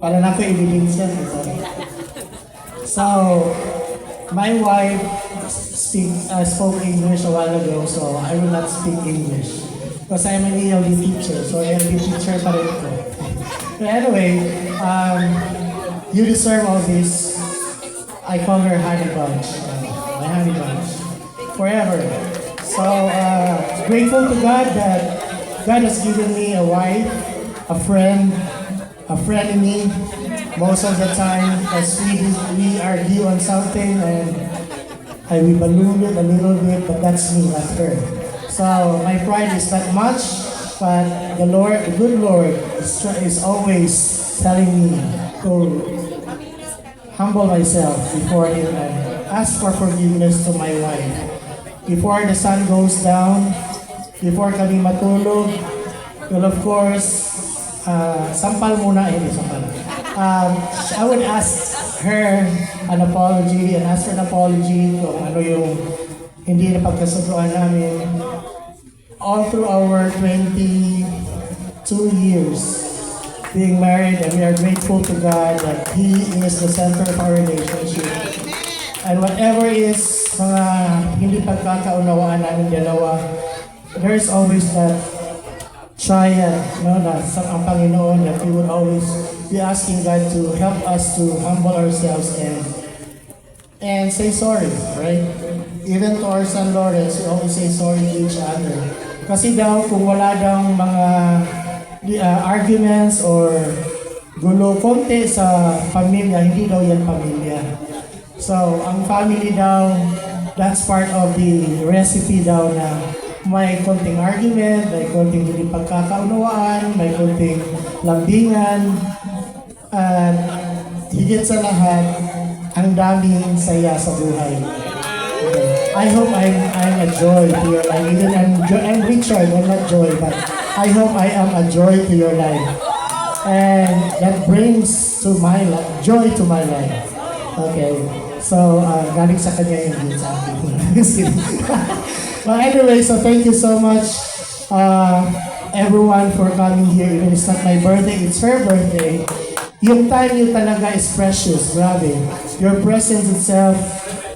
Para na ko i-mention ito. So, my wife spoke English a while ago, so I will not speak English. Because I'm an ELD teacher, so ELD teacher pa rin ko. But anyway, you deserve all this. I call her Honey Bunch. My Honey Bunch. Forever. So, grateful to God that God has given me a wife, a friend in me. Most of the time, as we argue on something and we balloon it a little bit, but that's me, not her. So my pride is not much, but the Lord, the good Lord, is always telling me to humble myself before Him and ask for forgiveness to my wife. Before the sun goes down, before kami matulog, well, of course, sampal muna, hindi sampal. I would ask her an apology and ask for an apology kung ano yung hindi na pagkasunduan namin. All through our 22 years being married, and we are grateful to God that He is the center of our relationship. And whatever is mga hindi pagkakaunawaan namin dalawa, there's always that trial, no, na ang Panginoon, that we would always be asking God to help us to humble ourselves and say sorry, right? Even to our son Lawrence, we always say sorry to each other. Kasi daw, kung wala daw mga arguments or gulo konti sa pamilya, hindi daw yan pamilya. So, ang family daw, that's part of the recipe daw na may konting argument, may konting hindi pagkakaunawaan, may konting lambingan, at higit sa lahat, ang daming saya sa buhay. Okay. I hope I'm a joy to your life. Even I'm Richard, I'm not joy, but I hope I am a joy to your life. And that brings to my life, joy to my life. Okay. So, galing sa kanya yung din sa akin. Just kidding. Well, anyway, so thank you so much, everyone, for coming here. Even it's not my birthday, it's her birthday. Yung time nyo talaga is precious, grabe. Your presence itself,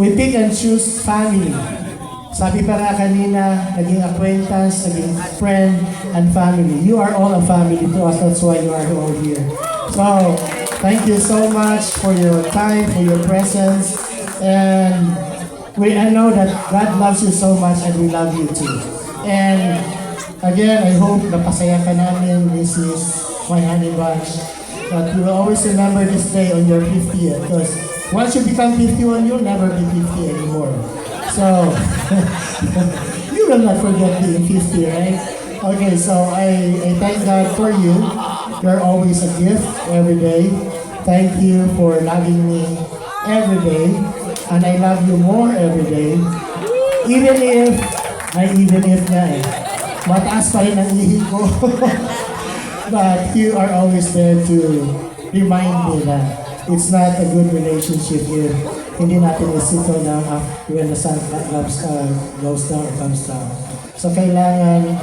we pick and choose family. Sabi pa nga kanina, naging acquaintance, naging friend, and family. You are all a family to us, that's why you are all here. So, thank you so much for your time, for your presence, and I know that God loves you so much and we love you too. And again, I hope napasaya ka namin. This is my Honey Bunch. But we will always remember this day on your 50th, because once you become 51, you'll never be 50 anymore. So, you will not forget being 50, right? Okay, so I thank God for you. You're always a gift every day. Thank you for loving me every day. And I love you more every day. Even if na eh. Mataas pa rin ang ihi ko. But you are always there to remind me that it's not a good relationship if hindi natin isito na when the sun goes down or comes down. So kailangan,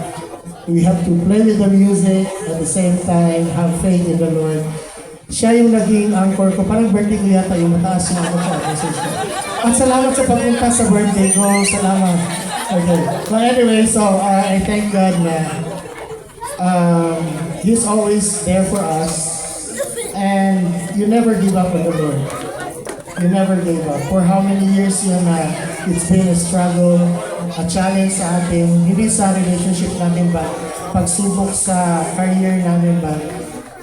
we have to play with the music, at the same time, have faith in the Lord. Siya yung naging anchor ko. Parang birthday ko yata yung mataas yung ako sa message ko. At salamat sa pagpunta sa birthday ko. Salamat. Okay. But anyway, so I thank God na He's always there for us. And you never give up on the Lord. You never gave up. For how many years yun na it's been a struggle, a challenge sa atin, hindi sa relationship namin ba, pagsubok sa career namin ba,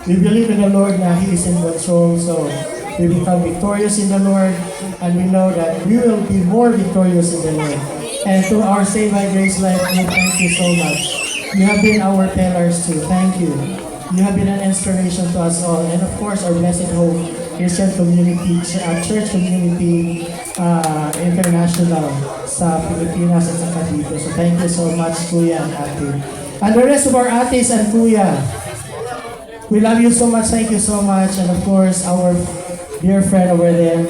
we believe in the Lord na He is in control, so we become victorious in the Lord, and we know that we will be more victorious in the Lord. And to our Saved by Grace Life, we thank you so much. You have been our pillars too. Thank you. You have been an inspiration to us all. And of course, our Blessed Hope Christian Community, Church Community International sa Pilipinas at sa dito. So thank you so much, Kuya and Ate. And the rest of our ates and Kuya, we love you so much. Thank you so much. And of course, our dear friend over there.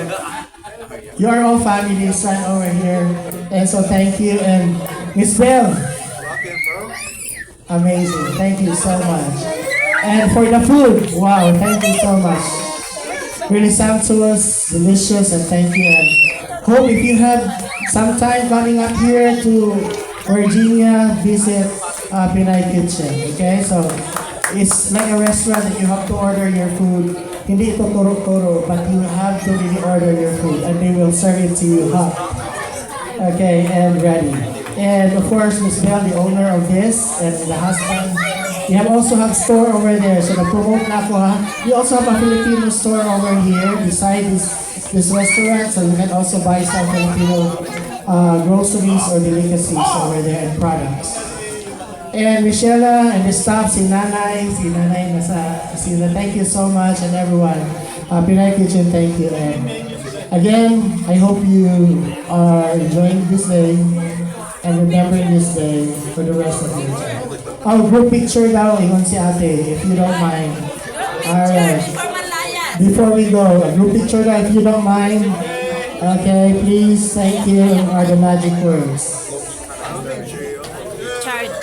You are all family, son over here. And so thank you. And Miss Bell. Amazing. Thank you so much. And for the food, wow, thank you so much. Really sumptuous, delicious, and thank you. And hope if you have some time coming up here to Virginia, visit Pinay Kitchen. Okay, so it's like a restaurant that you have to order your food. Hindi ito turo-turo, but you have to really order your food and they will serve it to you hot. Okay, and ready. And of course, Miss Bell, the owner of this, and the husband. We also have store over there, so na-promote na ako ha. We also have a Filipino store over here beside this restaurant, so you can also buy some Filipino groceries or delicacies over there and products. And Michelle and the staff, si Nanay nasa sila. Thank you so much and everyone. Pinay Kitchen, thank you. And again, I hope you are enjoying this day and remembering this day for the rest of your time. Oh, group picture daw, ingon si ate, if you don't mind. Alright. Before we go, a group picture daw, if you don't mind. Okay, please, thank you, are the magic words. Chard.